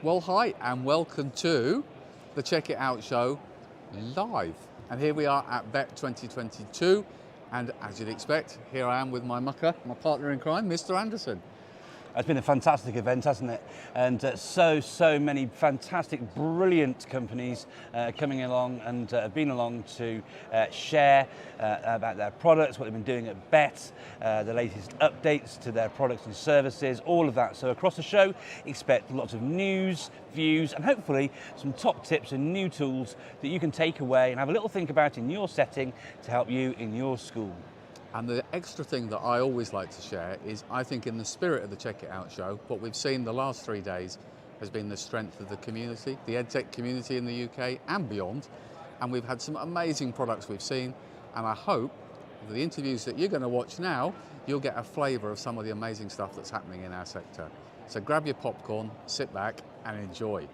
Well, hi and welcome to the Check It Out show live. And here we are at Bett 2022. And as you'd expect, here I am with my mucker, my partner in crime, Mr. Anderson. It's been a fantastic event, hasn't it? And so many fantastic, brilliant companies coming along and been along to share about their products, what they've been doing at Bett, the latest updates to their products and services, all of that. So across the show, expect lots of news, views, and hopefully some top tips and new tools that you can take away and have a little think about in your setting to help you in your school. And the extra thing that I always like to share is, I think in the spirit of the Check It Out show, what we've seen the last 3 days has been the strength of the community, the EdTech community in the UK and beyond. And we've had some amazing products we've seen. And I hope with the interviews that you're going to watch now, you'll get a flavour of some of the amazing stuff that's happening in our sector. So grab your popcorn, sit back and enjoy.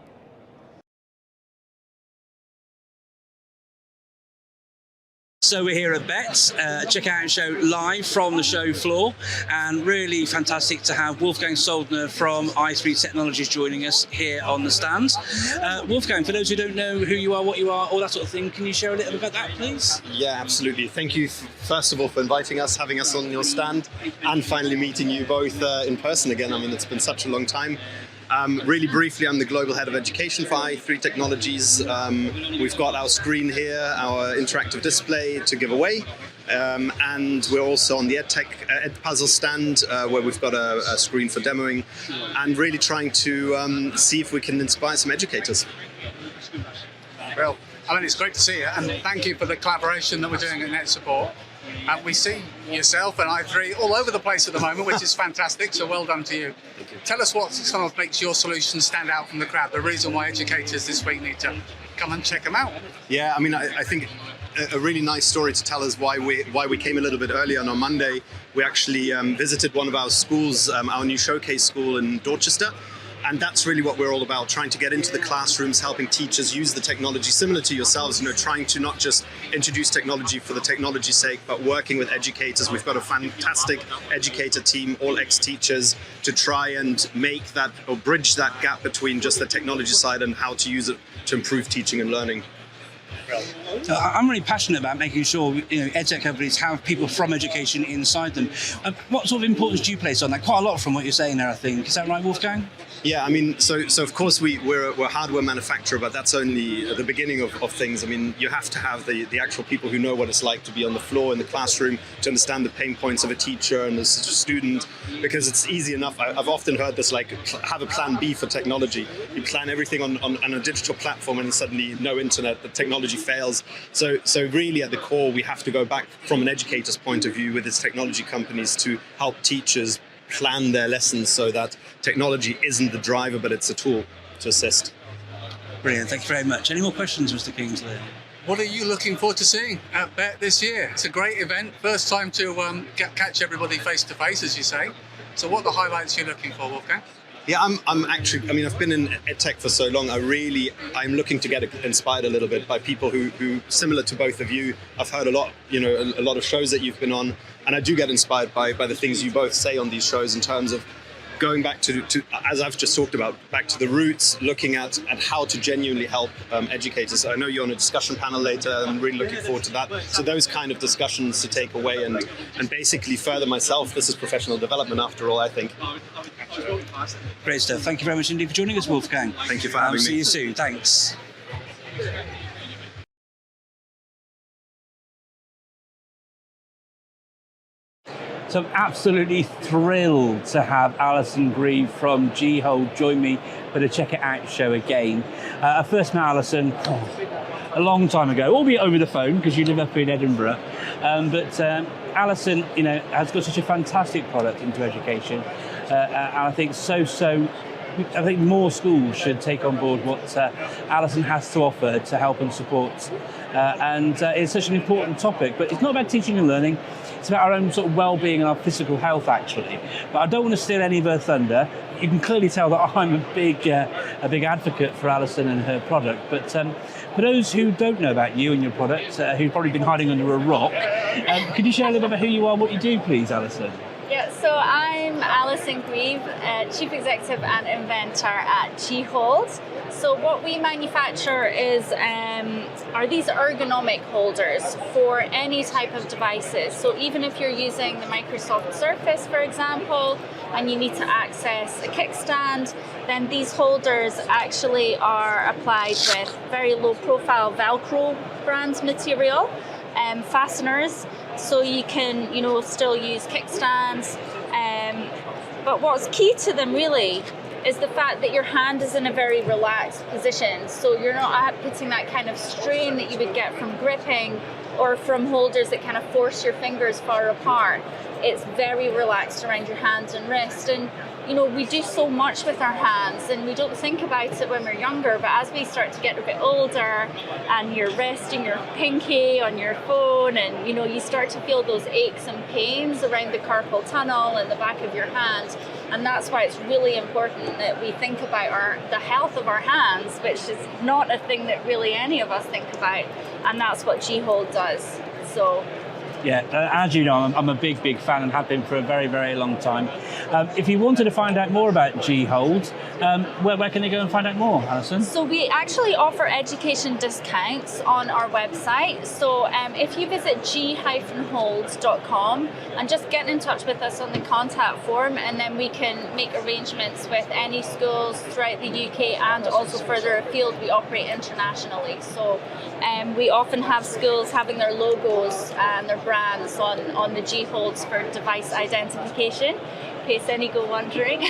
So we're here at Bett, Check Out Show live from the show floor, and really fantastic to have Wolfgang Soldner from i3 Technologies joining us here on the stand. Wolfgang, for those who don't know who you are, what you are, all that sort of thing, can you share a little bit about that, please? Yeah, absolutely. Thank you, first of all, for inviting us, having us on your stand, and finally meeting you both in person again. I mean, it's been such a long time. Really briefly, I'm the Global Head of Education for i3 Technologies. We've got our screen here, our interactive display to give away. And we're also on the EdTech Edpuzzle stand where we've got a screen for demoing and really trying to see if we can inspire some educators. Well, Alan, it's great to see you, and thank you for the collaboration that we're doing at Net Support. We see yourself and i3 all over the place at the moment, which is fantastic, so well done to you. Tell us what sort of makes your solution stand out from the crowd, the reason why educators this week need to come and check them out. Yeah, I mean, I think a really nice story to tell us why we came a little bit earlier. On Monday, we actually visited one of our schools, our new showcase school in Dorchester. And that's really what we're all about, trying to get into the classrooms, helping teachers use the technology, similar to yourselves, trying to not just introduce technology for the technology's sake, but working with educators. We've got a fantastic educator team, all ex-teachers, to try and make that or bridge that gap between just the technology side and how to use it to improve teaching and learning. I'm really passionate about making sure edtech companies have people from education inside them. What sort of importance do you place on that? Quite a lot from what you're saying there, I think. Is that right, Wolfgang? Yeah, I mean, so of course we're a hardware manufacturer, but that's only the beginning of things. I mean, you have to have the actual people who know what it's like to be on the floor in the classroom, to understand the pain points of a teacher and a student, because it's easy enough. I've often heard this, like, have a plan B for technology. You plan everything on a digital platform and suddenly no internet, the technology fails. So really at the core, we have to go back from an educator's point of view with its technology companies to help teachers plan their lessons so that technology isn't the driver, but it's a tool to assist. Brilliant, thank you very much. Any more questions, Mr. Kingsley? What are you looking forward to seeing at Bett this year? It's a great event, first time to catch everybody face to face, as you say. So what are the highlights you're looking for, Wolfgang? Yeah, I'm actually, I mean, I've been in edtech for so long, I'm looking to get inspired a little bit by people who similar to both of you. I've heard a lot of shows that you've been on, and I do get inspired by the things you both say on these shows in terms of going back to as I've just talked about, back to the roots, looking at how to genuinely help educators. I know you're on a discussion panel later. I'm really looking forward to that. So those kind of discussions to take away and basically further myself. This is professional development after all, I think. Great stuff. Thank you very much indeed for joining us, Wolfgang. Thank you for having me. See you soon. Thanks. So I'm absolutely thrilled to have Alison Grieve from G-Hold join me for the Check It Out show again. I first met Alison a long time ago, albeit over the phone because you live up in Edinburgh. But Alison, has got such a fantastic product into education, and I think I think more schools should take on board what Alison has to offer to help and support. And it's such an important topic, but it's not about teaching and learning. It's about our own sort of well-being and our physical health, actually. But I don't want to steal any of her thunder. You can clearly tell that I'm a big advocate for Alison and her product. But for those who don't know about you and your product, who've probably been hiding under a rock, could you share a little bit about who you are and what you do, please, Alison? Yeah, so I'm Alison Grieve, Chief Executive and Inventor at G-Hold. So what we manufacture are these ergonomic holders for any type of devices. So even if you're using the Microsoft Surface, for example, and you need to access a kickstand, then these holders actually are applied with very low profile Velcro brand material. Fasteners, so you can still use kickstands, but what's key to them really is the fact that your hand is in a very relaxed position, so you're not putting that kind of strain that you would get from gripping or from holders that kind of force your fingers far apart. It's very relaxed around your hands and wrist, and we do so much with our hands and we don't think about it when we're younger, but as we start to get a bit older and your wrist and your pinky on your phone, and you start to feel those aches and pains around the carpal tunnel and the back of your hand. And that's why it's really important that we think about the health of our hands, which is not a thing that really any of us think about, and that's what G-Hold does. So yeah, as you know, I'm a big fan and have been for a very, very long time. If you wanted to find out more about G-Hold, where can they go and find out more, Alison? So we actually offer education discounts on our website. So if you visit g-hold.com and just get in touch with us on the contact form, and then we can make arrangements with any schools throughout the UK and also further afield. We operate internationally. So we often have schools having their logos and their brands on the G-Holds for device identification, in case any go wondering.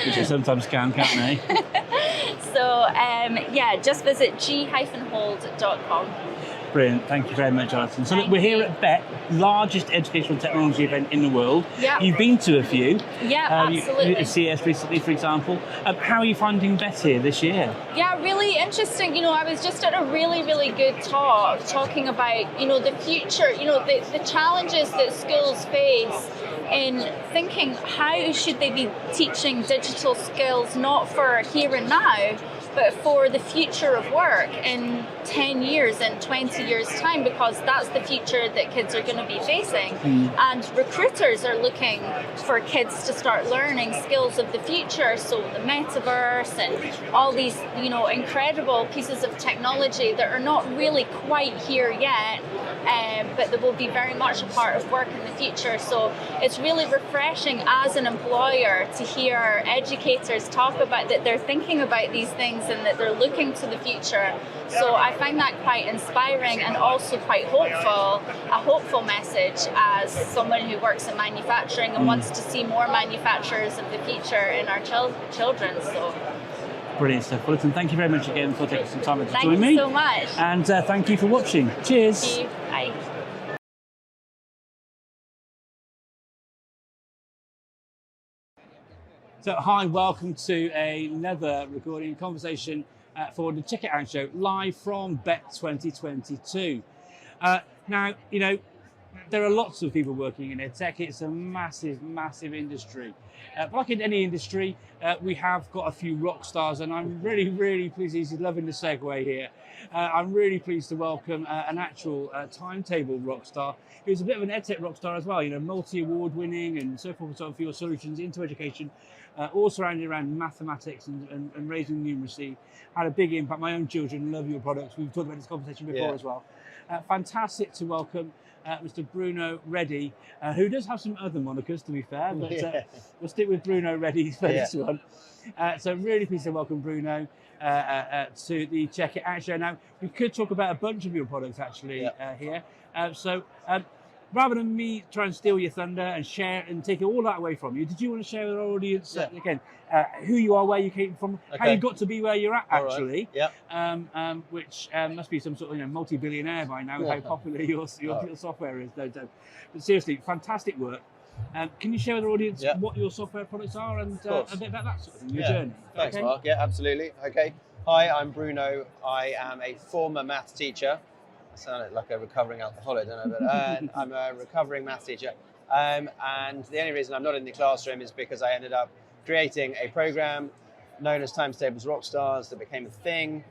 Which they sometimes can't they? So just visit g-hold.com. Brilliant, thank you very much, Alison. So look, we're here at Bett, largest educational technology event in the world. Yeah. You've been to a few. Yeah, absolutely. At CES recently, for example. How are you finding Bett here this year? Yeah, really interesting. I was just at a really, really good talk talking about, the future, the challenges that schools face in thinking how should they be teaching digital skills not for here and now, but for the future of work in 10 years, in 20 years' time, because that's the future that kids are going to be facing. And recruiters are looking for kids to start learning skills of the future, so the metaverse and all these, incredible pieces of technology that are not really quite here yet, but that will be very much a part of work in the future. So it's really refreshing as an employer to hear educators talk about that they're thinking about these things and that they're looking to the future. So I find that quite inspiring and also quite hopeful, a hopeful message as someone who works in manufacturing and wants to see more manufacturers of the future in our children. So. Brilliant stuff. Well, listen, thank you very much again for taking some time to join me. Thank you so much. And thank you for watching. Cheers. Thank you. Bye. So, hi, welcome to another recording conversation for the Check It Out Show, live from Bett 2022. Now, there are lots of people working in EdTech. It's a massive, massive industry. Like in any industry, we have got a few rock stars, and I'm really, really pleased. He's loving the segue here. I'm really pleased to welcome an actual timetable rock star, who's a bit of an EdTech rock star as well. Multi-award winning and so forth and so on for your solutions into education, all surrounded around mathematics and raising numeracy. Had a big impact. My own children love your products. We've talked about this conversation before as well. Fantastic to welcome Mr. Bruno Reddy, who does have some other monikers, to be fair, but we'll stick with Bruno Reddy for this one. So really pleased to welcome Bruno to the Check It Out Show. Now, we could talk about a bunch of your products actually here. Rather than me try and steal your thunder and share and take all that away from you, did you want to share with our audience again who you are, where you came from, how you got to be where you're at actually? Which must be some sort of multi-billionaire by now, how popular your software is. No. But seriously, fantastic work. Can you share with our audience what your software products are and a bit about that sort of thing, your journey? Thanks, Mark. Yeah, absolutely. Okay. Hi, I'm Bruno. I am a former maths teacher. I sound like a recovering alcoholic, don't I? But I'm a recovering maths teacher. And the only reason I'm not in the classroom is because I ended up creating a program known as Times Tables Rockstars that became a thing.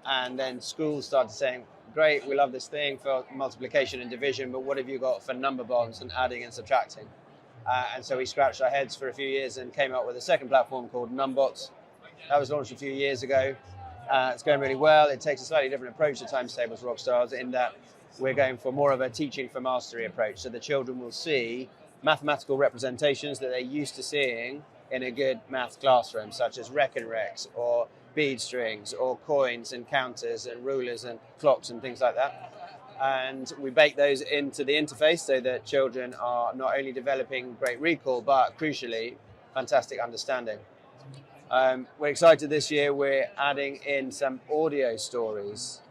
And then schools started saying, great, we love this thing for multiplication and division, but what have you got for number bonds and adding and subtracting? And so we scratched our heads for a few years and came up with a second platform called Numbots. That was launched a few years ago. It's going really well. It takes a slightly different approach to Times Tables Rockstars in that we're going for more of a teaching for mastery approach. So the children will see mathematical representations that they're used to seeing in a good math classroom, such as reckon recs or bead strings or coins and counters and rulers and clocks and things like that. And we bake those into the interface so that children are not only developing great recall, but crucially, fantastic understanding. We're excited this year, we're adding in some audio stories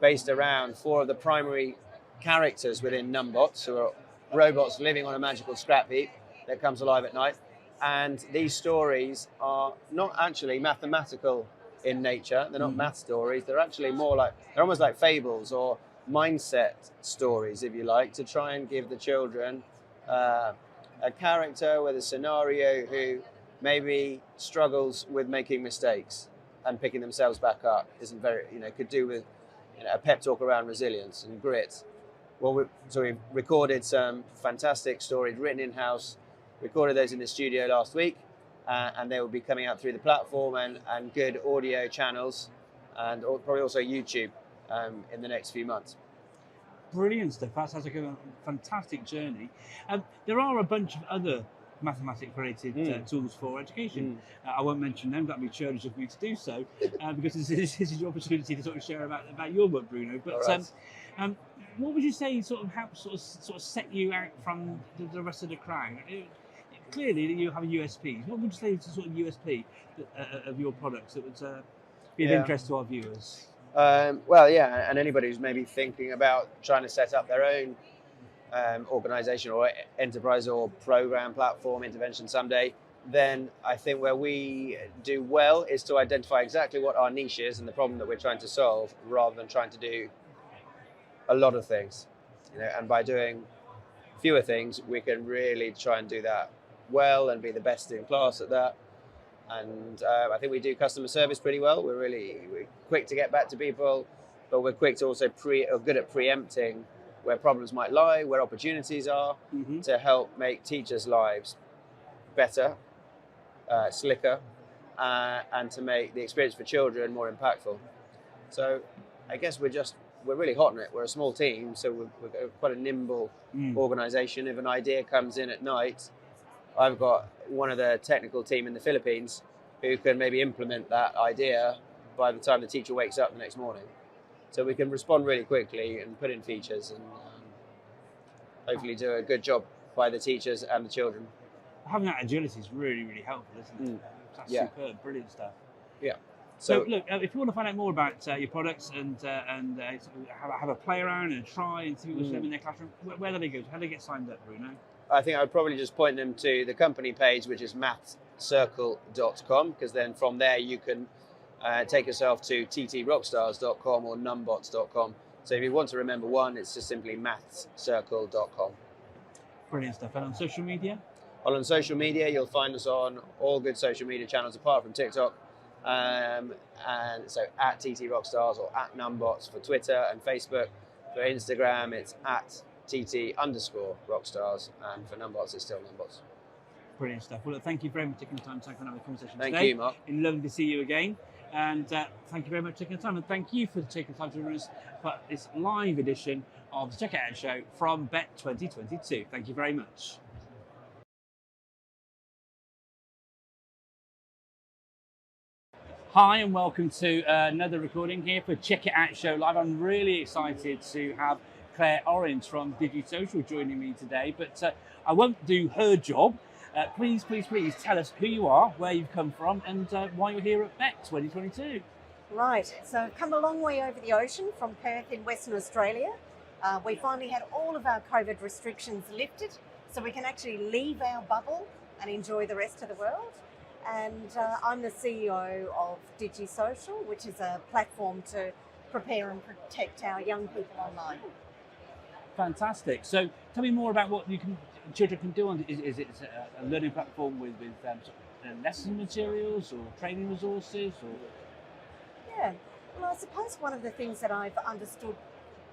based around 4 of the primary characters within Numbots, who are robots living on a magical scrap heap that comes alive at night. And these stories are not actually mathematical in nature, they're not math stories, they're actually more like, they're almost like fables or mindset stories, if you like, to try and give the children a character with a scenario who maybe struggles with making mistakes and picking themselves back up, isn't very, could do with a pep talk around resilience and grit. Well, so we've recorded some fantastic stories written in-house, recorded those in the studio last week, and they will be coming out through the platform and good audio channels, and probably also YouTube in the next few months. Brilliant stuff. That sounds like a fantastic journey. There are a bunch of other mathematics-related tools for education. I won't mention them, that'd be churlish of me to do so, because this is your opportunity to sort of share about your work, Bruno. But what would you say sort of helps sort of set you out from the rest of the crowd? Clearly, you have a USP. What would you say is the sort of USP of your products that would be of interest to our viewers? And anybody who's maybe thinking about trying to set up their own organization or enterprise or program platform intervention someday, then I think where we do well is to identify exactly what our niche is and the problem that we're trying to solve, rather than trying to do a lot of things. And by doing fewer things, we can really try and do that well and be the best in class at that. And I think we do customer service pretty well. We're quick to get back to people, but we're quick to also good at preempting where problems might lie, where opportunities are, to help make teachers' lives better, slicker, and to make the experience for children more impactful. So I guess we're really hot on it. We're a small team, so we're quite a nimble organisation. If an idea comes in at night, I've got one of the technical team in the Philippines who can maybe implement that idea by the time the teacher wakes up the next morning. So we can respond really quickly and put in features and hopefully do a good job by the teachers and the children. Having that agility is really, really helpful, isn't it? That's superb, brilliant stuff. Yeah. So look, if you want to find out more about your products and have a play around and try and see what's them in their classroom, where do they go? How do they get signed up, Bruno? I think I would probably just point them to the company page, which is mathcircle.com, because then from there you can take yourself to ttrockstars.com or numbots.com. So if you want to remember one, it's just simply mathcircle.com. Brilliant stuff. And on social media? Well, on social media, you'll find us on all good social media channels apart from TikTok. And so at ttrockstars or at numbots for Twitter and Facebook. For Instagram, it's at tt_rockstars, and for numbots, it's still numbots. Brilliant stuff. Well, look, thank you very much for taking the time to have a conversation today. Thank you, Mark. It's lovely to see you again. And thank you very much for taking the time. And thank you for taking the time to join us for this live edition of the Check It Out Show from Bett 2022. Thank you very much. Hi and welcome to another recording here for Check It Out Show Live. I'm really excited to have Claire Orange from DigiSocial joining me today, but I won't do her job. Please tell us who you are, where you've come from, and why you're here at Bett 2022. Right, so I've come a long way over the ocean from Perth in Western Australia. We finally had all of our COVID restrictions lifted, so we can actually leave our bubble and enjoy the rest of the world. And I'm the CEO of DigiSocial, which is a platform to prepare and protect our young people online. Fantastic. So tell me more about what children can do on. Is it a learning platform with lesson materials or training resources? Or? Yeah, well, I suppose one of the things that I've understood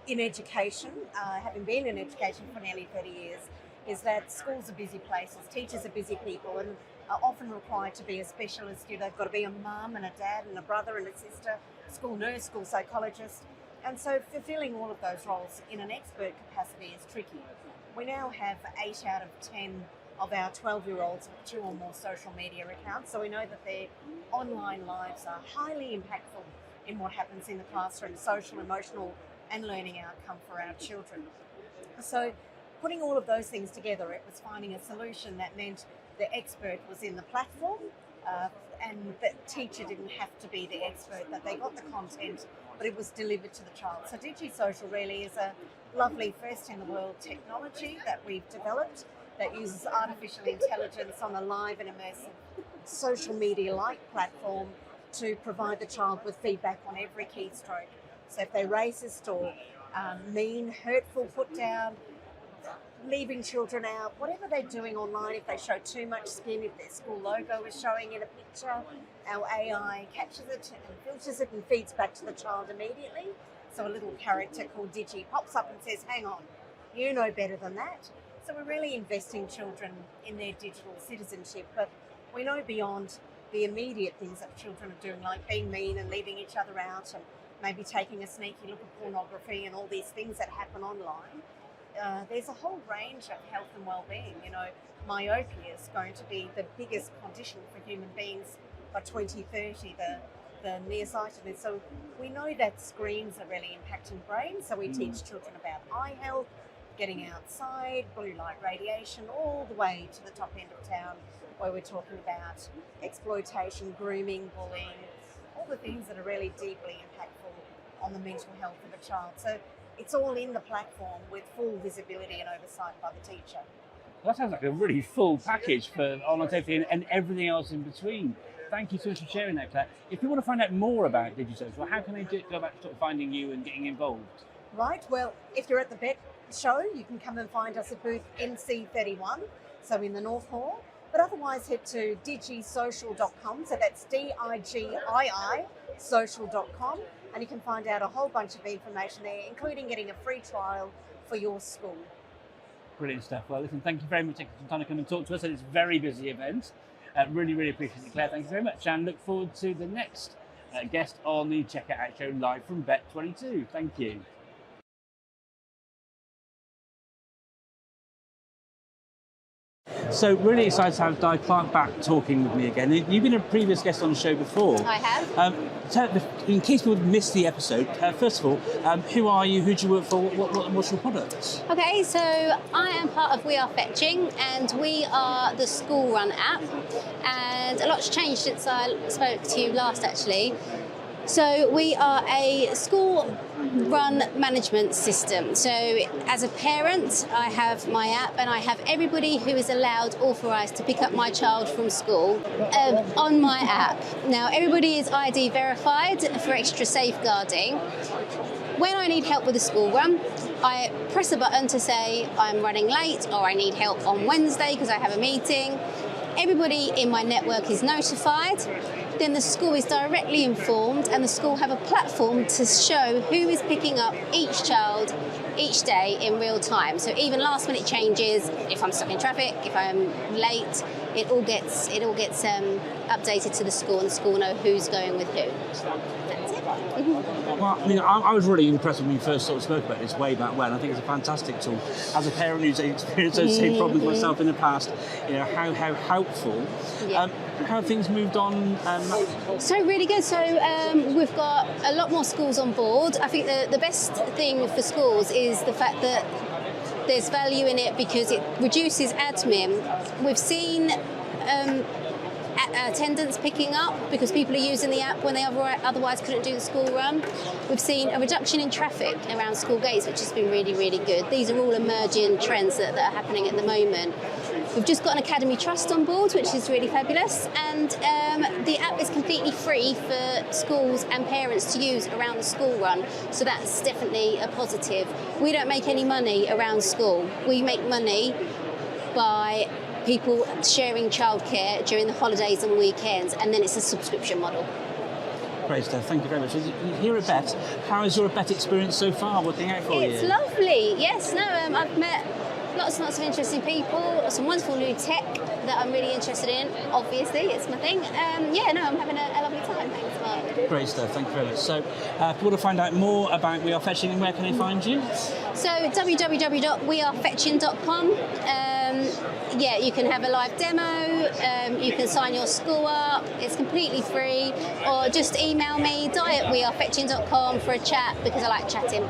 in education, having been in education for nearly 30 years, is that schools are busy places, teachers are busy people, and are often required to be a specialist. They've got to be a mum and a dad and a brother and a sister, school nurse, school psychologist. And so fulfilling all of those roles in an expert capacity is tricky. We now have 8 out of 10 of our 12-year-olds with 2 or more social media accounts. So we know that their online lives are highly impactful in what happens in the classroom, social, emotional, and learning outcome for our children. So putting all of those things together, it was finding a solution that meant the expert was in the platform and the teacher didn't have to be the expert, that they got the content, but it was delivered to the child. So DigiSocial really is a lovely first-in-the-world technology that we've developed that uses artificial intelligence on a live and immersive social media-like platform to provide the child with feedback on every keystroke. So if they're racist or mean, hurtful, put down, leaving children out, whatever they're doing online, if they show too much skin, if their school logo is showing in a picture, our AI captures it and filters it and feeds back to the child immediately. So a little character called Digi pops up and says, hang on, you know better than that. So we're really investing children in their digital citizenship, but we know beyond the immediate things that children are doing, like being mean and leaving each other out and maybe taking a sneaky look at pornography and all these things that happen online. There's a whole range of health and well-being. Myopia is going to be the biggest condition for human beings by 2030, the nearsightedness. So we know that screens are really impacting brains. So we teach children about eye health, getting outside, blue light radiation, all the way to the top end of town, where we're talking about exploitation, grooming, bullying, all the things that are really deeply impactful on the mental health of a child. So it's all in the platform with full visibility and oversight by the teacher. That sounds like a really full package for online safety and everything else in between. Thank you so much for sharing that, Claire. If you want to find out more about DigiSocial, how can they go about finding you and getting involved? Right, well, if you're at the Bett show, you can come and find us at booth NC31, so in the North Hall. But otherwise, head to digisocial.com, so that's DIGII social.com, and you can find out a whole bunch of information there, including getting a free trial for your school. Brilliant stuff. Well, listen, thank you very much for taking some time to come and talk to us at this very busy event. Really appreciate it, Claire. Thank you very much, and look forward to the next guest on the Check It Out show live from Bett 22. Thank you. So really excited to have Di Clark back talking with me again. You've been a previous guest on the show before. I have. In case people missed the episode, first of all, who are you? Who do you work for? What's your product? Okay, so I am part of We Are Fetching, and we are the school run app. And a lot's changed since I spoke to you last, actually. So we are a school run management system. So as a parent, I have my app, and I have everybody who is authorised to pick up my child from school on my app. Now, everybody is ID verified for extra safeguarding. When I need help with a school run, I press a button to say I'm running late, or I need help on Wednesday because I have a meeting. Everybody in my network is notified. Then the school is directly informed, and the school have a platform to show who is picking up each child each day in real time. So even last minute changes, if I'm stuck in traffic, if I'm late, it all gets updated to the school, and the school know who's going with who. That's it. Well, I mean, I was really impressed when we first sort of spoke about this way back when. I think it's a fantastic tool. As a parent who's experienced those same problems myself in the past, you know, how helpful. Yeah. How have things moved on? So really good. So we've got a lot more schools on board. I think the best thing for schools is the fact that there's value in it because it reduces admin. We've seen attendance picking up because people are using the app when they otherwise couldn't do the school run. We've seen a reduction in traffic around school gates, which has been really good. These are all emerging trends that are happening at the moment. We've just got an Academy Trust on board, which is really fabulous, and the app is completely free for schools and parents to use around the school run, so that's definitely a positive. We don't make any money around school. We make money by people sharing childcare during the holidays and weekends, and then it's a subscription model. Great stuff, thank you very much. Here at Bett, how has your Bett experience so far working out for you? It's lovely, yes. No, I've met lots and lots of interesting people, some wonderful new tech that I'm really interested in. Obviously, it's my thing. I'm having a lovely time. Thanks, Mark. Great stuff, thank you very much. So, people to find out more about We Are Fetching, and where can they find you? So, www.wearefetching.com. You can have a live demo, you can sign your school up, it's completely free, or just email me, di@wearefetching.com for a chat, because I like chatting.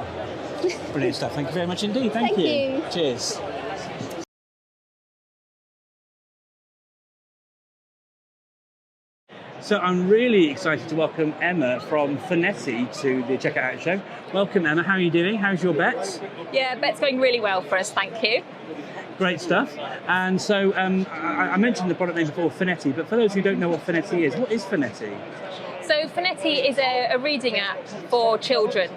Brilliant stuff, thank you very much indeed, thank you. Cheers. So I'm really excited to welcome Emma from Phonetti to the Check It Out show. Welcome, Emma, how are you doing? How's your Bett? Yeah, Bett's going really well for us, thank you. Great stuff. And so I mentioned the product name before, Phonetti, but for those who don't know what Phonetti is, what is Phonetti? So Phonetti is a reading app for children.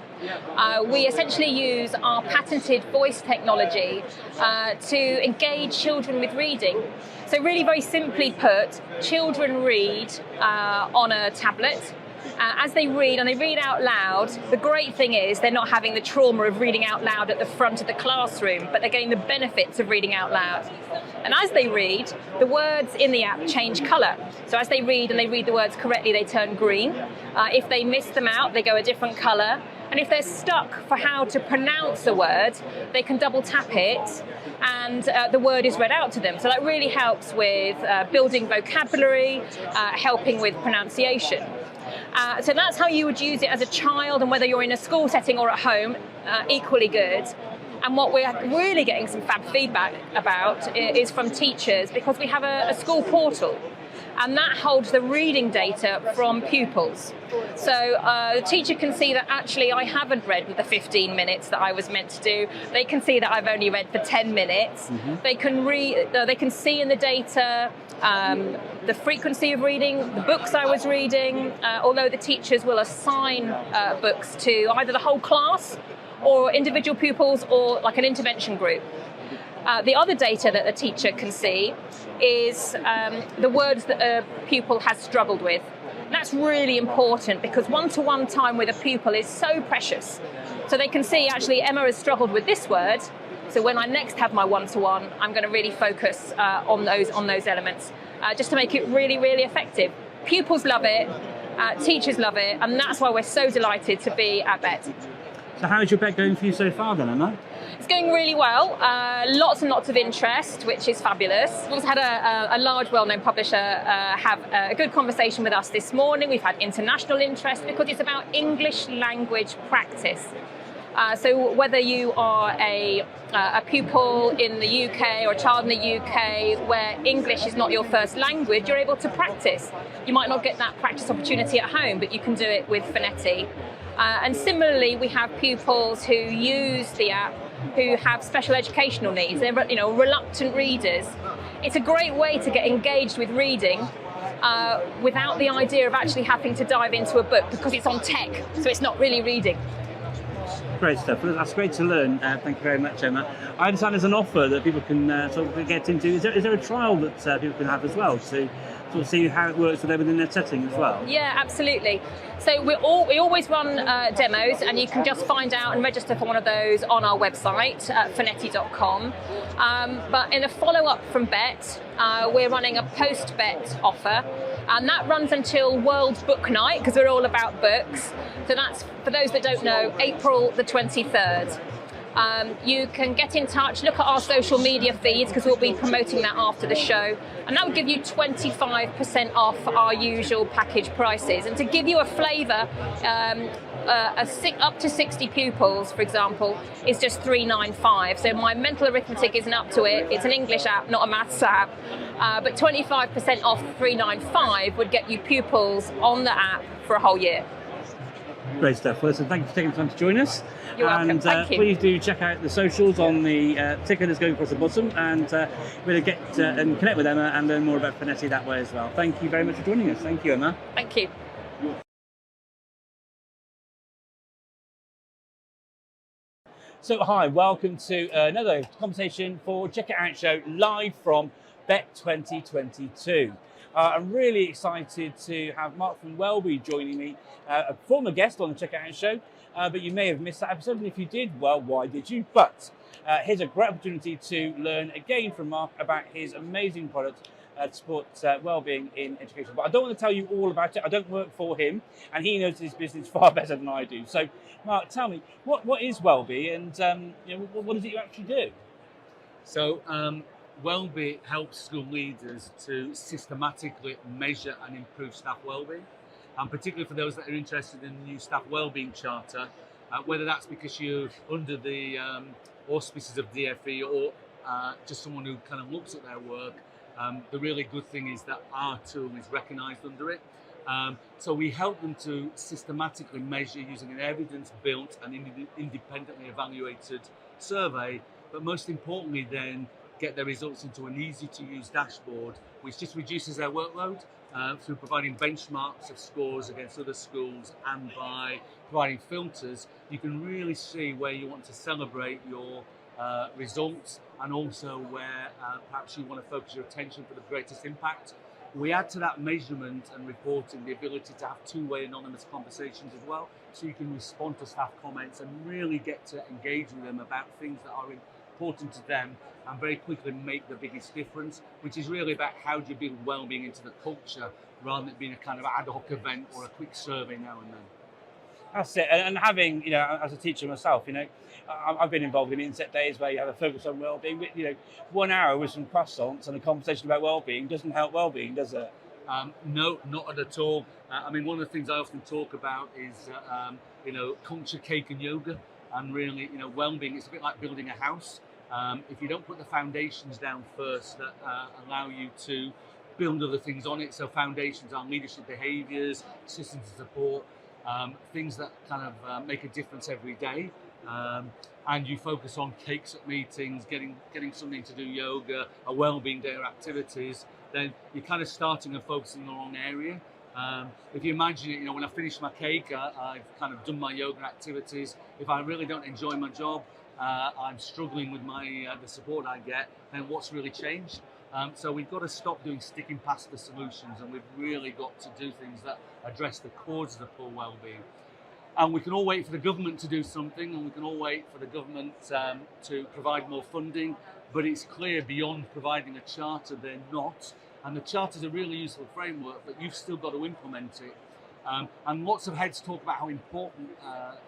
We essentially use our patented voice technology to engage children with reading. So really very simply put, children read on a tablet. As they read, and they read out loud, the great thing is they're not having the trauma of reading out loud at the front of the classroom, but they're getting the benefits of reading out loud. And as they read, the words in the app change colour. So as they read and they read the words correctly, they turn green. If they miss them out, they go a different colour. And if they're stuck for how to pronounce a word, they can double tap it and the word is read out to them. So that really helps with building vocabulary, helping with pronunciation. So that's how you would use it as a child, and whether you're in a school setting or at home, equally good. And what we're really getting some fab feedback about is from teachers, because we have a school portal, and that holds the reading data from pupils. So the teacher can see that actually I haven't read with the 15 minutes that I was meant to do. They can see that I've only read for 10 minutes. Mm-hmm. They can see in the data the frequency of reading, the books I was reading, although the teachers will assign books to either the whole class or individual pupils, or like an intervention group. The other data that a teacher can see is the words that a pupil has struggled with. And that's really important because one-to-one time with a pupil is so precious. So they can see, actually, Emma has struggled with this word, so when I next have my one-to-one, I'm going to really focus on those elements, just to make it really, really effective. Pupils love it, teachers love it, and that's why we're so delighted to be at Bett. So how's your bet going for you so far then, Emma? It's going really well. Lots and lots of interest, which is fabulous. We've also had a large, well-known publisher have a good conversation with us this morning. We've had international interest because it's about English language practice. So whether you are a pupil in the UK or a child in the UK where English is not your first language, you're able to practice. You might not get that practice opportunity at home, but you can do it with Phonetti. And similarly, we have pupils who use the app who have special educational needs. They're, reluctant readers. It's a great way to get engaged with reading without the idea of actually having to dive into a book, because it's on tech, so it's not really reading. Great stuff. Well, that's great to learn. Thank you very much, Emma. I understand there's an offer that people can sort of get into. Is there a trial that people can have as well to sort of see how it works for them within their setting as well? Yeah, absolutely. So we always run demos, and you can just find out and register for one of those on our website at phonetti.com. But in a follow-up from Bett, we're running a post-Bett offer, and that runs until World Book Night, because we're all about books. So that's, for those that don't know, April the 23rd. You can get in touch, look at our social media feeds, because we'll be promoting that after the show, and that will give you 25% off our usual package prices. And to give you a flavour, up to 60 pupils, for example, is just $3.95. So my mental arithmetic isn't up to it. It's an English app, not a maths app. But 25% off $3.95 would get you pupils on the app for a whole year. Great stuff. Well, listen, thank you for taking the time to join us. You're welcome. Thank you. Please do check out the socials on the ticker that's going across the bottom, and really get and connect with Emma and learn more about Phonetti that way as well. Thank you very much for joining us. Thank you, Emma. Thank you. So hi, welcome to another conversation for Check It Out Show live from Bett 2022. I'm really excited to have Mark from Wellbeing joining me, a former guest on the Check It Out Show, but you may have missed that episode, and if you did, well, why did you? But here's a great opportunity to learn again from Mark about his amazing product to support wellbeing in education. But I don't want to tell you all about it. I don't work for him, and he knows his business far better than I do. So, Mark, tell me, what is Wellbeing, and what does it you actually do? So, Wellbeing helps school leaders to systematically measure and improve staff wellbeing, and particularly for those that are interested in the new staff wellbeing charter, whether that's because you're under the auspices of DFE or just someone who kind of looks at their work. The really good thing is that our tool is recognised under it. So we help them to systematically measure using an evidence-built and independently evaluated survey, but most importantly then get their results into an easy-to-use dashboard, which just reduces their workload through providing benchmarks of scores against other schools, and by providing filters, you can really see where you want to celebrate your results, and also where perhaps you want to focus your attention for the greatest impact. We add to that measurement and reporting the ability to have two-way anonymous conversations as well, so you can respond to staff comments and really get to engage with them about things that are important to them and very quickly make the biggest difference, which is really about how do you build wellbeing into the culture rather than it being a kind of ad hoc event or a quick survey now and then. That's it. And having, as a teacher myself, I've been involved in inset days where you have a focus on well-being. But, 1 hour with some croissants and a conversation about well-being doesn't help well-being, does it? No, not at all. One of the things I often talk about is, culture, cake and yoga. And really, well-being, it's a bit like building a house. If you don't put the foundations down first that allow you to build other things on it, so foundations are leadership behaviours, systems of support, things that kind of make a difference every day, and you focus on cakes at meetings, getting something to do yoga, a well-being day or activities, then you're kind of starting and focusing on the wrong area. If you imagine it, when I finish my cake, I've kind of done my yoga activities. If I really don't enjoy my job, I'm struggling with the support I get, then what's really changed? So we've got to stop doing sticking past the solutions, and we've really got to do things that address the cause of the poor well-being. And we can all wait for the government to do something, and we can all wait for the government to provide more funding, but it's clear beyond providing a charter, they're not. And the charter is a really useful framework, but you've still got to implement it. And lots of heads talk about how important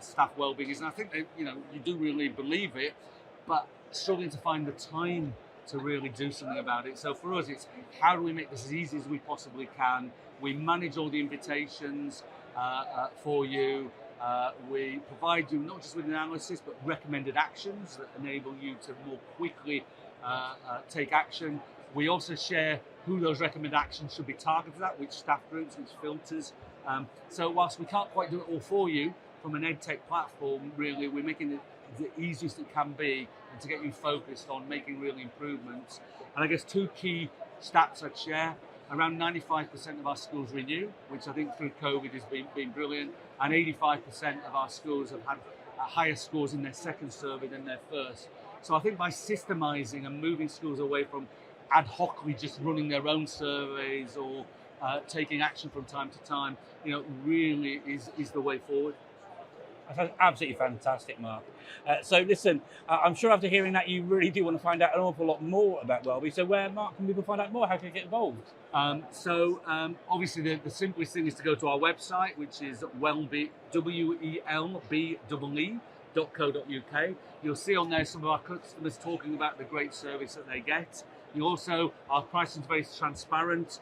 staff wellbeing is, and I think that, you do really believe it, but struggling to find the time to really do something about it. So for us, it's how do we make this as easy as we possibly can? We manage all the invitations for you. We provide you not just with an analysis, but recommended actions that enable you to more quickly take action. We also share who those recommended actions should be targeted at, which staff groups, which filters. So whilst we can't quite do it all for you, from an EdTech platform, really, we're making it the easiest it can be and to get you focused on making real improvements. And I guess two key stats I'd share. Around 95% of our schools renew, which I think through COVID has been brilliant, and 85% of our schools have had higher scores in their second survey than their first. So I think by systemizing and moving schools away from ad hocly just running their own surveys or taking action from time to time, really is the way forward. That's absolutely fantastic, Mark. So listen, I'm sure after hearing that, you really do want to find out an awful lot more about wellbeing. So where, Mark, can people find out more? How can they get involved? Obviously the simplest thing is to go to our website, which is welbeing.co.uk. You'll see on there some of our customers talking about the great service that they get. Our pricing is very transparent.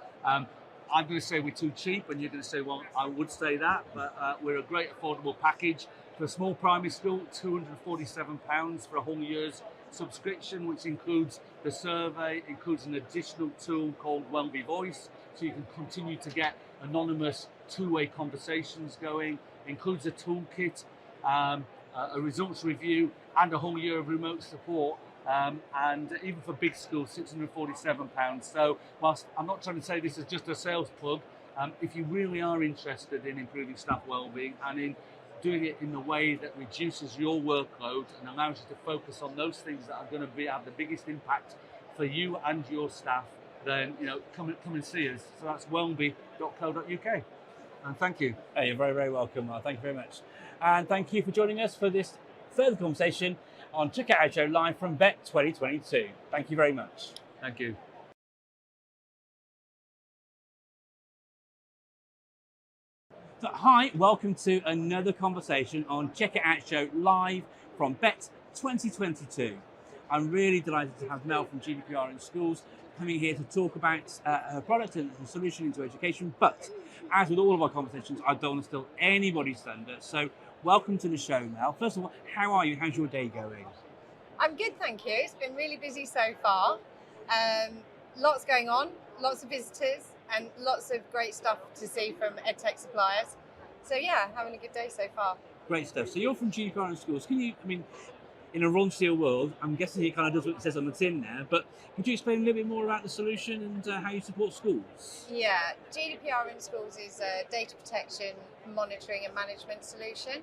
I'm going to say we're too cheap, and you're going to say, well, I would say that, but we're a great affordable package. For a small primary school, £247 for a whole year's subscription, which includes the survey, includes an additional tool called Wellbeing Voice, so you can continue to get anonymous two-way conversations going, includes a toolkit, a results review, and a whole year of remote support. And even for big schools, £647. So whilst I'm not trying to say this is just a sales plug, if you really are interested in improving staff wellbeing and in doing it in a way that reduces your workload and allows you to focus on those things that are going to have the biggest impact for you and your staff, then come and see us. So that's wellbeing.co.uk. And thank you. Hey, you're very, very welcome, Mark. Thank you very much. And thank you for joining us for this further conversation on Check It Out Show live from Bett 2022. Thank you very much. Thank you. So, hi, welcome to another conversation on Check It Out Show live from Bett 2022. I'm really delighted to have Mel from GDPR in Schools coming here to talk about her product and the solution into education. But as with all of our conversations, I don't want to steal anybody's thunder. So welcome to the show, Mel. First of all, how are you? How's your day going? I'm good, thank you. It's been really busy so far. Lots going on, lots of visitors, and lots of great stuff to see from EdTech suppliers. So yeah, having a good day so far. Great stuff. So you're from GDPR in Schools. Can you, in a Ron Steele world, I'm guessing it kind of does what it says on the tin there, but could you explain a little bit more about the solution and how you support schools? Yeah, GDPR in Schools is a data protection, monitoring and management solution.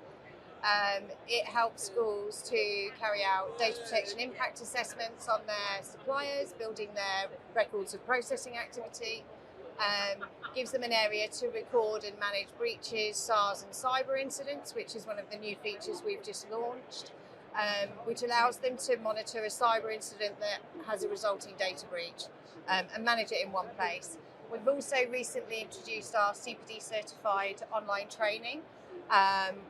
It helps schools to carry out data protection impact assessments on their suppliers, building their records of processing activity, gives them an area to record and manage breaches, SARS and cyber incidents, which is one of the new features we've just launched, which allows them to monitor a cyber incident that has a resulting data breach and manage it in one place. We've also recently introduced our CPD certified online training,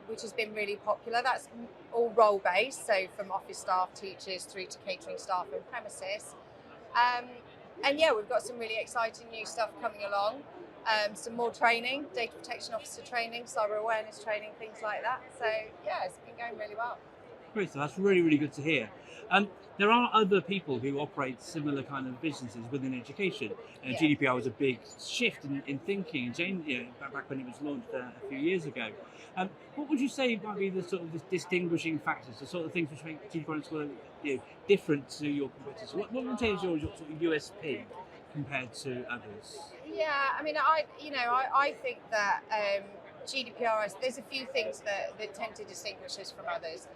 which has been really popular. That's all role-based, so from office staff, teachers, through to catering staff and premises. And yeah, we've got some really exciting new stuff coming along. Some more training, data protection officer training, cyber awareness training, things like that. So yeah, it's been going really well. Great, so that's really, really good to hear. There are other people who operate similar kind of businesses within education. Yeah. GDPR was a big shift in thinking and change, back when it was launched a few years ago. What would you say might be the sort of distinguishing factors, the sort of things which make GDPR different to your competitors? What would you say is your sort of USP compared to others? Yeah, I mean, I think that GDPR, there's a few things that tend to distinguish us from others.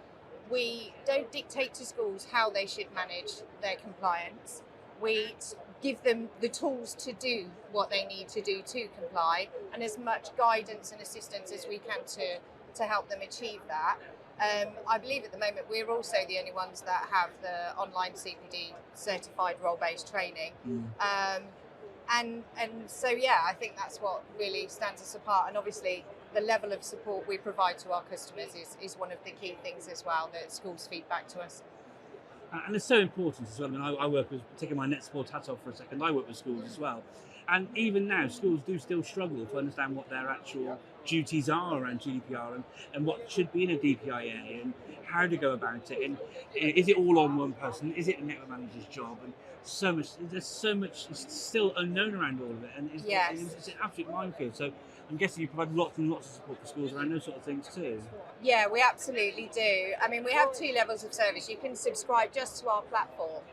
We don't dictate to schools how they should manage their compliance. We give them the tools to do what they need to do to comply, and as much guidance and assistance as we can to help them achieve that. I believe at the moment we're also the only ones that have the online CPD certified role-based training. And so, yeah, I think that's what really stands us apart. And obviously, the level of support we provide to our customers is one of the key things as well that schools feed back to us. And it's so important as well. I mean, I work with, taking my net support hat off for a second, I work with schools as well. And even now, schools do still struggle to understand what their actual duties are around GDPR and what should be in a DPIA and how to go about it. And is it all on one person? Is it a network manager's job? And there's so much still unknown around all of it. And it's an absolute minefield. So I'm guessing you provide lots and lots of support for schools around those sort of things too. Yeah, we absolutely do. I mean, we have 2 levels of service. You can subscribe just to our platform,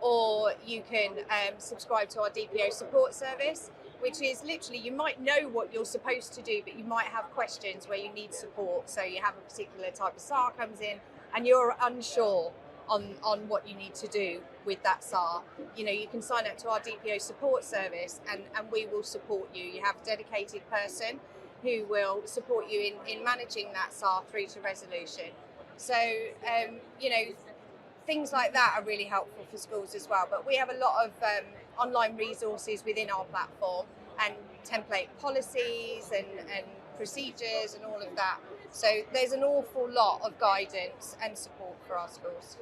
or you can subscribe to our DPO support service, which is literally, you might know what you're supposed to do, but you might have questions where you need support. So you have a particular type of SAR comes in and you're unsure on what you need to do with that SAR. You know, you can sign up to our DPO support service and we will support you. You have a dedicated person who will support you in managing that SAR through to resolution. So, you know, things like that are really helpful for schools as well. But we have a lot of online resources within our platform and template policies and procedures and all of that. So there's an awful lot of guidance and support for our schools.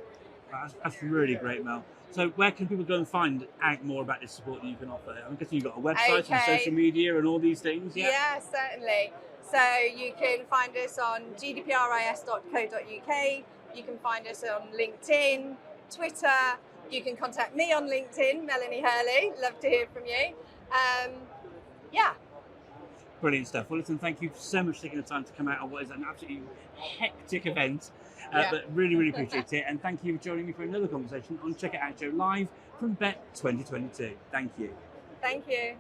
That's really great, Mel. So where can people go and find out more about this support that you can offer? I'm guessing you've got a website and social media and all these things, yeah? Yeah, certainly. So you can find us on gdpris.co.uk. You can find us on LinkedIn, Twitter. You can contact me on LinkedIn, Melanie Hurley. Love to hear from you. Yeah. Brilliant stuff. Well, listen, thank you so much for taking the time to come out on what is an absolutely hectic event, but really, really appreciate it. And thank you for joining me for another conversation on Check It Out Show live from Bett 2022. Thank you. Thank you.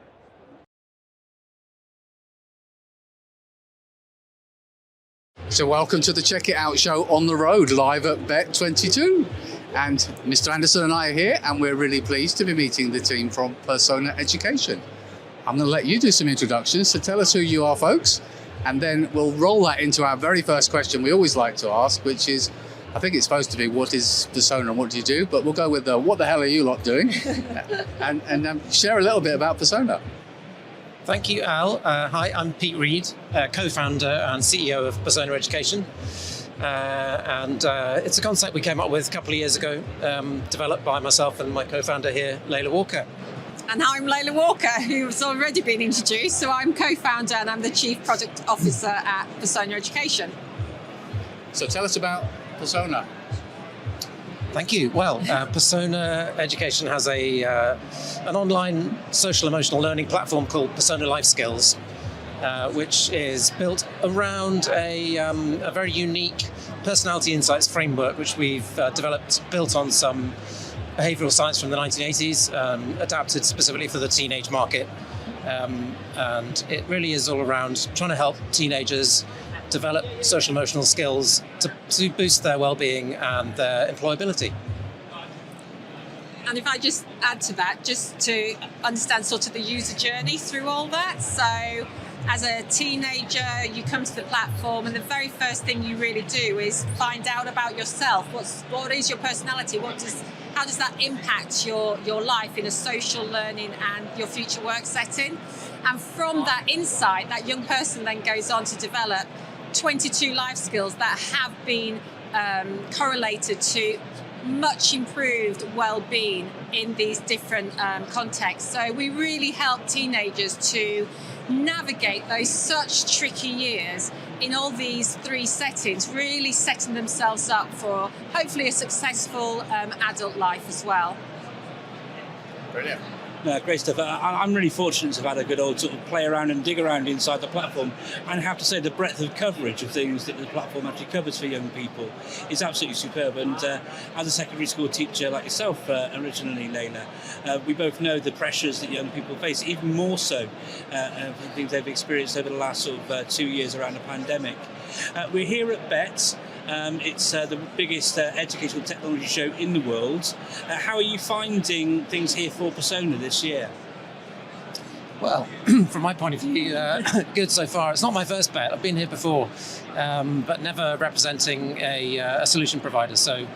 So welcome to the Check It Out Show on the road, live at Bett 22. And Mr. Anderson and I are here, and we're really pleased to be meeting the team from Persona Education. I'm going to let you do some introductions, so tell us who you are, folks, and then we'll roll that into our very first question we always like to ask, which is, I think it's supposed to be, what is Persona and what do you do? But we'll go with what the hell are you lot doing? and share a little bit about Persona. Thank you, Al. Hi, I'm Pete Reed, co-founder and CEO of Persona Education. And it's a concept we came up with a couple of years ago, developed by myself and my co-founder here, Layla Walker. And I'm Layla Walker, who's already been introduced. So I'm co-founder and I'm the Chief Product Officer at Persona Education. So tell us about Persona. Thank you. Well, Persona Education has an online social emotional learning platform called Persona Life Skills, which is built around a very unique personality insights framework, which we've built on some behavioral science from the 1980s, adapted specifically for the teenage market. And it really is all around trying to help teenagers develop social emotional skills to boost their well-being and their employability. And if I just add to that, just to understand sort of the user journey through all that. So as a teenager, you come to the platform and the very first thing you really do is find out about yourself. What is your personality? How does that impact your life in a social learning and your future work setting? And from that insight, that young person then goes on to develop 22 life skills that have been correlated to much improved well-being in these different contexts. So we really help teenagers to navigate those such tricky years in all these 3 settings, really setting themselves up for hopefully a successful adult life as well. Brilliant. No, great stuff. I'm really fortunate to have had a good old sort of play around and dig around inside the platform, and I have to say the breadth of coverage of things that the platform actually covers for young people is absolutely superb. And as a secondary school teacher like yourself originally, Layla, we both know the pressures that young people face, even more so for things they've experienced over the last sort of 2 years around the pandemic. We're here at Bett. It's the biggest educational technology show in the world. How are you finding things here for Persona this year? Well, from my point of view, good so far. It's not my first Bett. I've been here before, but never representing a solution provider. So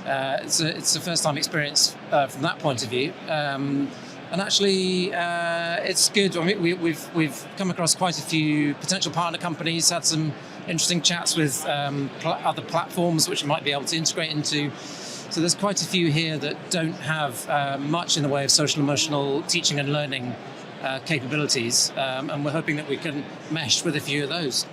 it's a first-time experience from that point of view. And actually, it's good. I mean, we've come across quite a few potential partner companies, had some interesting chats with other platforms which we might be able to integrate into. So there's quite a few here that don't have much in the way of social emotional teaching and learning capabilities, and we're hoping that we can mesh with a few of those.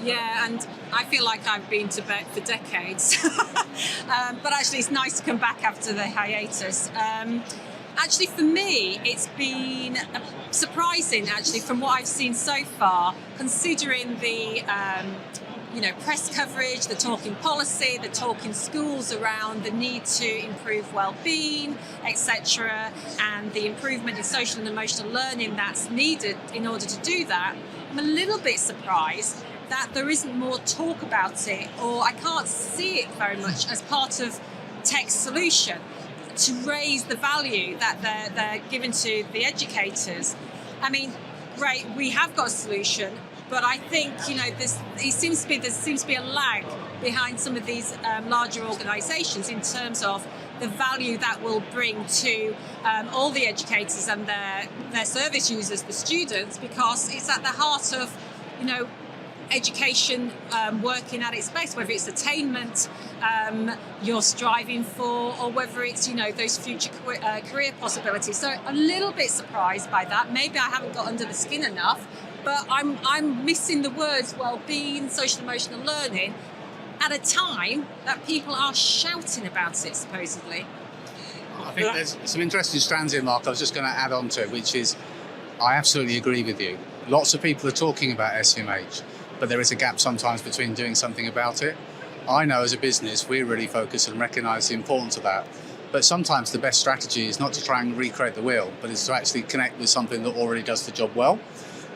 Yeah, and I feel like I've been to Bett for decades, but actually it's nice to come back after the hiatus. Actually, for me, it's been surprising, actually, from what I've seen so far, considering the press coverage, the talking policy, the talking schools around the need to improve well-being, etc., and the improvement in social and emotional learning that's needed in order to do that. I'm a little bit surprised that there isn't more talk about it, or I can't see it very much as part of tech solution to raise the value that they're giving to the educators. I mean, great, we have got a solution, but I think there seems to be a lag behind some of these larger organisations in terms of the value that will bring to all the educators and their service users, the students, because it's at the heart of education working at its best, whether it's attainment you're striving for, or whether it's those future career possibilities. So a little bit surprised by that. Maybe I haven't got under the skin enough, but I'm missing the words well-being, social emotional learning at a time that people are shouting about it, supposedly. I think there's some interesting strands here, Mark, I was just going to add on to, which is I absolutely agree with you. Lots of people are talking about SEMH, but there is a gap sometimes between doing something about it. I know as a business, we really focus and recognise the importance of that. But sometimes the best strategy is not to try and recreate the wheel, but is to actually connect with something that already does the job well.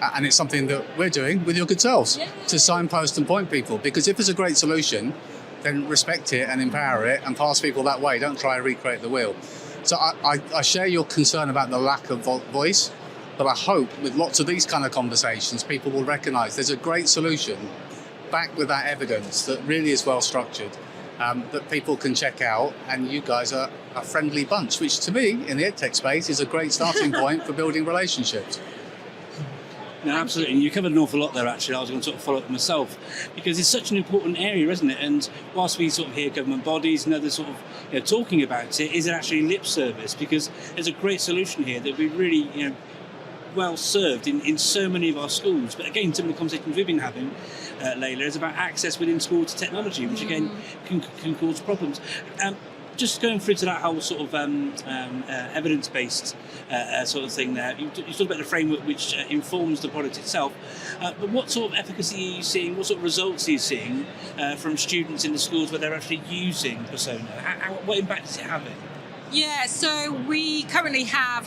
And it's something that we're doing with your good selves, to signpost and point people. Because if there's a great solution, then respect it and empower it and pass people that way. Don't try and recreate the wheel. So I share your concern about the lack of voice. But I hope with lots of these kind of conversations, people will recognise there's a great solution backed with that evidence that really is well structured, that people can check out. And you guys are a friendly bunch, which to me, in the EdTech space, is a great starting point for building relationships. No, absolutely. And you covered an awful lot there, actually. I was going to sort of follow up myself, because it's such an important area, isn't it? And whilst we sort of hear government bodies and others sort of talking about it, is it actually lip service? Because there's a great solution here that we really, well served in so many of our schools. But again, some of the conversations we've been having, Layla, is about access within school to technology, which again can cause problems. Just going through to that whole sort of evidence-based sort of thing there, you talked about the framework which informs the product itself, but what sort of efficacy are you seeing, what sort of results are you seeing from students in the schools where they're actually using Persona? What impact is it having? Yeah, so we currently have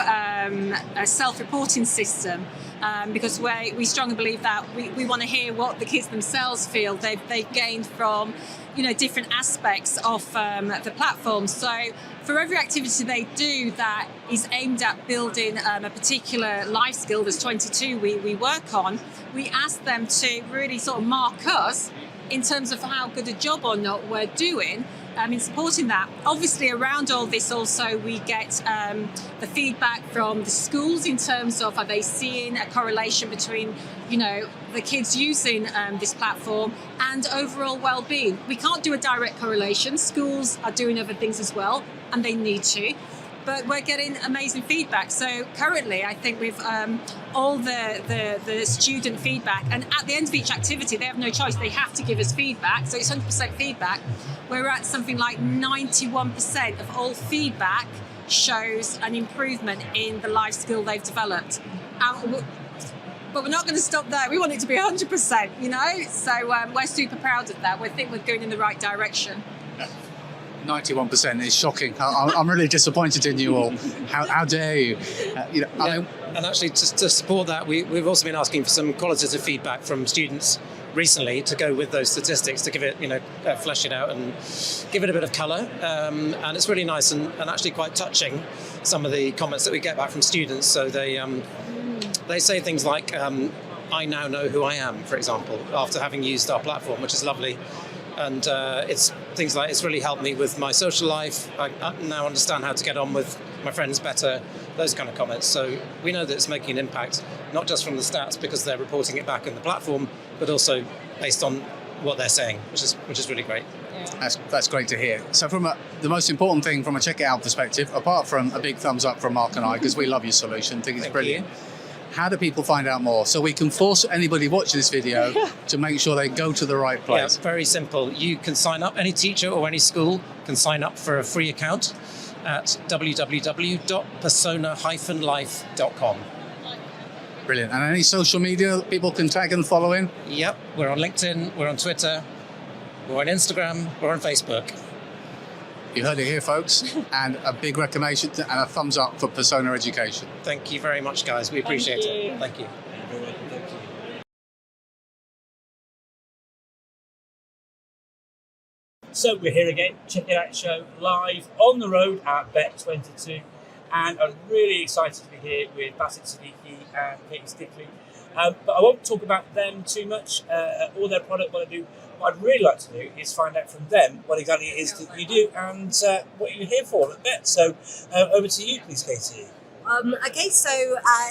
a self-reporting system because we strongly believe that we want to hear what the kids themselves feel they've gained from different aspects of the platform. So for every activity they do that is aimed at building a particular life skill, there's 22 we work on, we ask them to really sort of mark us in terms of how good a job or not we're doing in supporting that. Obviously, around all this also we get the feedback from the schools in terms of are they seeing a correlation between the kids using this platform and overall well-being. We can't do a direct correlation. Schools are doing other things as well, and they need to. But we're getting amazing feedback. So currently, I think we've all the student feedback, and at the end of each activity, they have no choice. They have to give us feedback. So it's 100% feedback. We're at something like 91% of all feedback shows an improvement in the life skill they've developed. But we're not going to stop there. We want it to be 100%, you know? So we're super proud of that. We think we're going in the right direction. 91% is shocking. I'm really disappointed in you all. How dare you? And actually, to support that, we've also been asking for some qualitative feedback from students recently to go with those statistics, to give it, flesh it out and give it a bit of colour. And it's really nice and actually quite touching, some of the comments that we get back from students. So they say things like, I now know who I am, for example, after having used our platform, which is lovely. And it's things like, it's really helped me with my social life. I now understand how to get on with my friends better, those kind of comments. So we know that it's making an impact, not just from the stats because they're reporting it back in the platform, but also based on what they're saying, which is really great. Yeah. That's great to hear. So the most important thing from a check it out perspective, apart from a big thumbs up from Mark and I, because we love your solution, think it's brilliant. How do people find out more? So we can force anybody watching this video to make sure they go to the right place. Yeah, it's very simple. You can sign up, any teacher or any school can sign up for a free account at www.persona-life.com. Brilliant. And any social media people can tag and follow in? Yep, we're on LinkedIn, we're on Twitter, we're on Instagram, we're on Facebook. You heard it here, folks, and a big recommendation and a thumbs up for Persona Education. Thank you very much, guys. We appreciate it. Thank you. So we're here again, Check It Out show live on the road at Bett 22, and I'm really excited to be here with Bassett Siddiqui and Katie Stickley. But I won't talk about them too much, or their product, what I do. What I'd really like to do is find out from them what exactly it is that you do and what you're here for at Bett. So over to you, please, Katie. Okay, so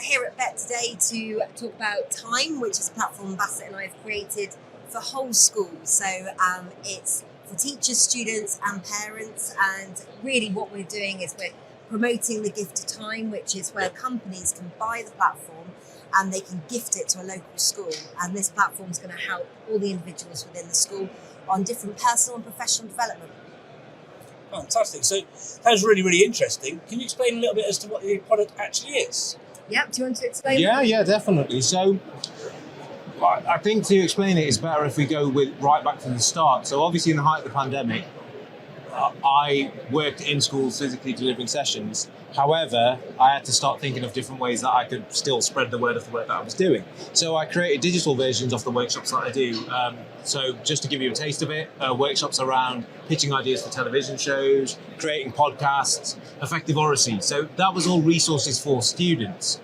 here at Bett today to talk about Time, which is a platform Bassett and I have created for whole schools. So it's for teachers, students and parents, and really what we're doing is we're promoting the gift of time, which is where companies can buy the platform and they can gift it to a local school. And this platform is going to help all the individuals within the school on different personal and professional development. Fantastic. So that was really, really interesting. Can you explain a little bit as to what the product actually is? Yep, do you want to explain? Yeah, definitely. So I think to explain it is better if we go right back to the start. So obviously in the height of the pandemic, I worked in schools physically delivering sessions. However, I had to start thinking of different ways that I could still spread the word of the work that I was doing. So I created digital versions of the workshops that I do. So just to give you a taste of it, workshops around pitching ideas for television shows, creating podcasts, effective oracy. So that was all resources for students.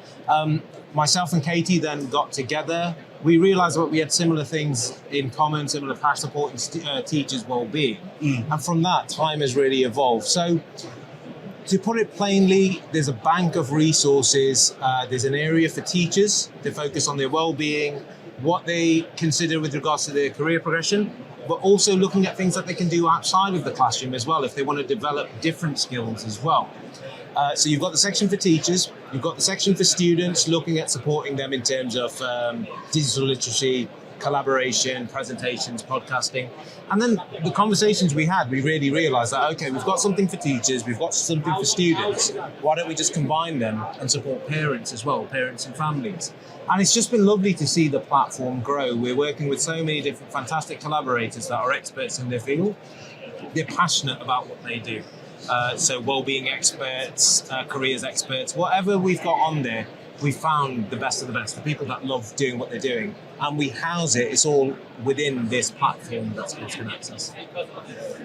Myself and Katie then got together. We realised that we had similar things in common, similar past supporting teachers' well-being. And from that, Time has really evolved. So to put it plainly, there's a bank of resources. There's an area for teachers to focus on their well-being, what they consider with regards to their career progression, but also looking at things that they can do outside of the classroom as well if they want to develop different skills as well. So you've got the section for teachers, you've got the section for students, looking at supporting them in terms of digital literacy, collaboration, presentations, podcasting. And then the conversations we had, we really realised that, okay, we've got something for teachers, we've got something for students. Why don't we just combine them and support parents as well, parents and families? And it's just been lovely to see the platform grow. We're working with so many different fantastic collaborators that are experts in their field. They're passionate about what they do. So wellbeing experts, careers experts, whatever we've got on there, we found the best of the best, the people that love doing what they're doing, and we house it. It's all within this platform that schools can access.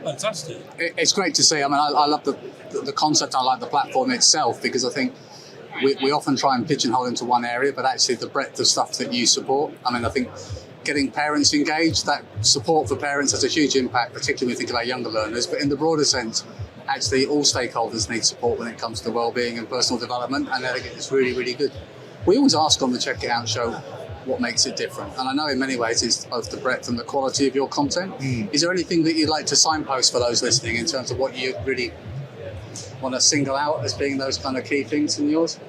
Fantastic. It's great to see. I mean, I love the concept. I like the platform itself because I think we often try and pigeonhole into one area, but actually the breadth of stuff that you support. I mean, I think getting parents engaged, that support for parents has a huge impact, particularly when we think about younger learners, but in the broader sense, actually all stakeholders need support when it comes to wellbeing and personal development, and I think it's really, really good. We always ask on the Check It Out show what makes it different, and I know in many ways it's both the breadth and the quality of your content. Is there anything that you'd like to signpost for those listening in terms of what you really want to single out as being those kind of key things in yours?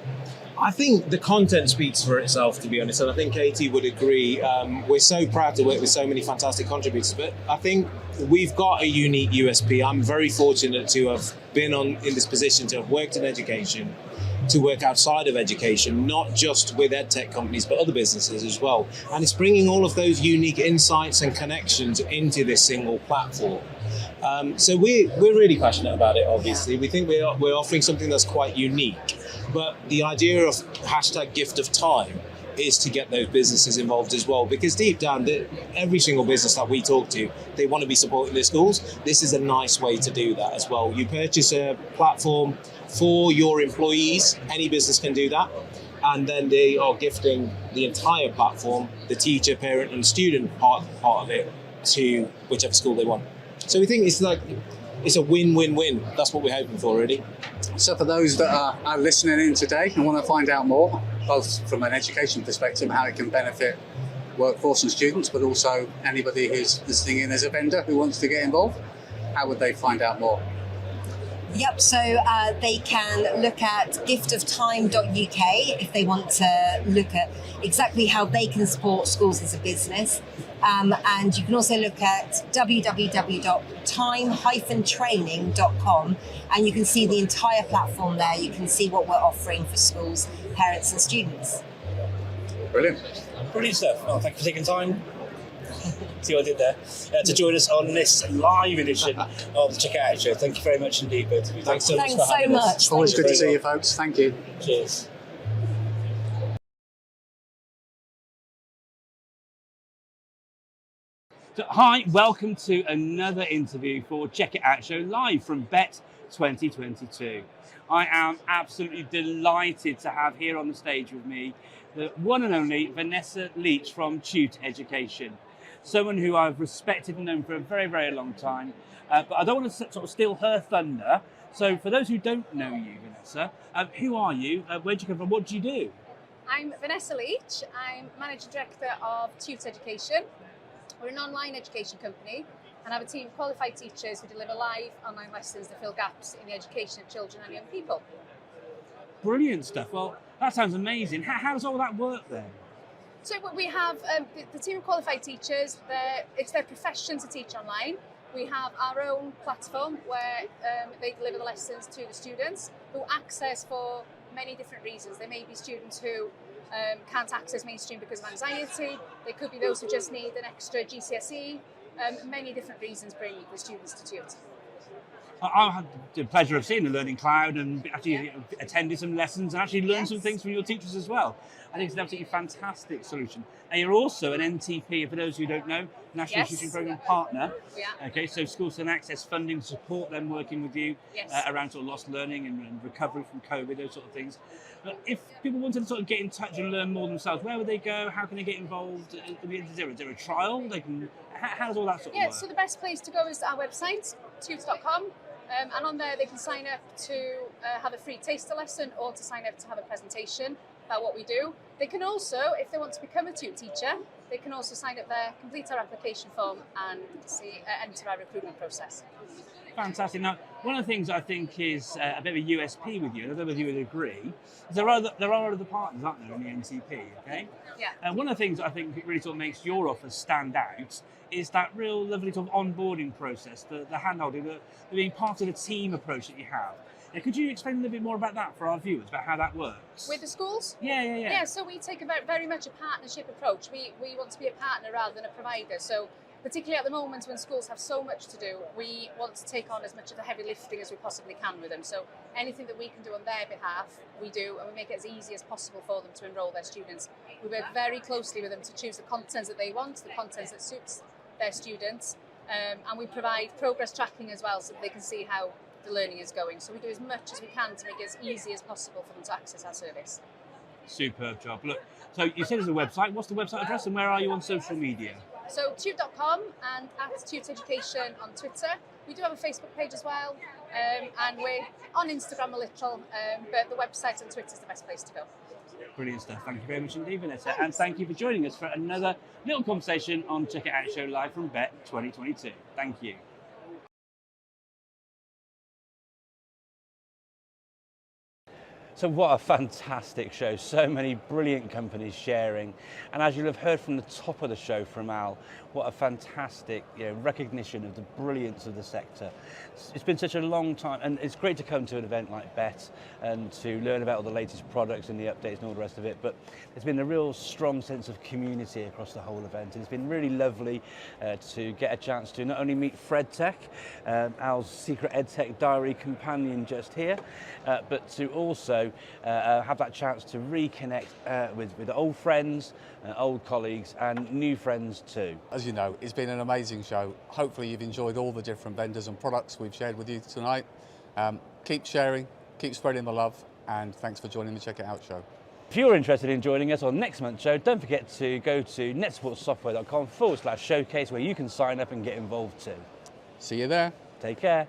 I think the content speaks for itself, to be honest, and I think Katie would agree. We're so proud to work with so many fantastic contributors, but I think we've got a unique USP. I'm very fortunate to have been in this position to have worked in education, to work outside of education, not just with edtech companies, but other businesses as well. And it's bringing all of those unique insights and connections into this single platform. So we're really passionate about it, obviously. We think we're offering something that's quite unique. But the idea of #gift of time is to get those businesses involved as well, because deep down, every single business that we talk to, they want to be supporting their schools. This is a nice way to do that as well. You purchase a platform for your employees, any business can do that, and then they are gifting the entire platform, the teacher, parent and student part of it, to whichever school they want. So we think it's a win-win-win. That's what we're hoping for, really. So for those that are listening in today and want to find out more, both from an education perspective, how it can benefit workforce and students, but also anybody who's listening in as a vendor who wants to get involved, how would they find out more? Yep, so they can look at giftoftime.uk if they want to look at exactly how they can support schools as a business. And you can also look at www.time-training.com, and you can see the entire platform there. You can see what we're offering for schools, parents and students. Brilliant. Brilliant stuff. Well, thank you for taking time. See what I did there? To join us on this live edition of the Check It Out Show. Thank you very much indeed, both of you. Thanks so much for having us. Always good to see you, folks. Thank you. Cheers. So, hi, welcome to another interview for Check It Out Show live from Bett 2022. I am absolutely delighted to have here on the stage with me the one and only Vanessa Leach from Tute Education. Someone who I've respected and known for a very, very long time, but I don't want to sort of steal her thunder. So for those who don't know you, Vanessa, who are you? Where do you come from? What do you do? I'm Vanessa Leach. I'm Managing Director of Tute Education. We're an online education company and have a team of qualified teachers who deliver live online lessons to fill gaps in the education of children and young people. Brilliant stuff. Well, that sounds amazing. How does all that work then? So we have the team of qualified teachers. It's their profession to teach online. We have our own platform where they deliver the lessons to the students who access for many different reasons. There may be students who can't access mainstream because of anxiety. There could be those who just need an extra GCSE. Many different reasons bring the students to Tute. I had the pleasure of seeing the Learning Cloud and actually attended some lessons and actually learned some things from your teachers as well. I think it's an absolutely fantastic solution. And you're also an NTP, for those who don't know, National Tutoring Programme Partner. Yeah. Okay, so schools can access funding to support them working with you around sort of lost learning and recovery from COVID, those sort of things. But if people wanted to sort of get in touch and learn more themselves, where would they go? How can they get involved? Is there a trial? How does all that sort of work? So the best place to go is our website, tute.com. And on there they can sign up to have a free taster lesson or to sign up to have a presentation about what we do. They can also, if they want to become a Tute teacher, they can also sign up there, complete our application form and enter our recruitment process. Fantastic. Now, one of the things I think is a bit of a USP with you, and I don't know if you would agree, is there are other partners, aren't there, in the NTP, okay? Yeah. And one of the things I think really sort of makes your offer stand out is that real lovely sort of onboarding process, the hand-holding, the being part of the team approach that you have. Now, could you explain a little bit more about that for our viewers, about how that works? With the schools? Yeah. Yeah, so we take very much a partnership approach. We want to be a partner rather than a provider. So particularly at the moment when schools have so much to do, we want to take on as much of the heavy lifting as we possibly can with them. So anything that we can do on their behalf, we do, and we make it as easy as possible for them to enrol their students. We work very closely with them to choose the content that they want, the content that suits their students, and we provide progress tracking as well so that they can see how the learning is going. So we do as much as we can to make it as easy as possible for them to access our service. Superb job. Look, so you said there's a website. What's the website address and where are you on social media? So tute.com and at Tute Education on Twitter. We do have a Facebook page as well, and we're on Instagram a little, but the website and Twitter is the best place to go. Brilliant stuff. Thank you very much indeed, Vanessa. Thanks. And thank you for joining us for another little conversation on Check It Out Show live from Bett 2022. Thank you. So what a fantastic show, so many brilliant companies sharing, and as you'll have heard from the top of the show from Al, what a fantastic recognition of the brilliance of the sector. It's been such a long time, and it's great to come to an event like Bett and to learn about all the latest products and the updates and all the rest of it, but there's been a real strong sense of community across the whole event, and it's been really lovely to get a chance to not only meet Fred Tech, Al's secret EdTech diary companion just here, but to also have that chance to reconnect with old friends, old colleagues and new friends too. As you know, it's been an amazing show. Hopefully you've enjoyed all the different vendors and products we've shared with you tonight. Keep sharing, keep spreading the love, and thanks for joining the Check It Out show. If you're interested in joining us on next month's show, don't forget to go to netsupportsoftware.com/showcase where you can sign up and get involved too. See you there. Take care.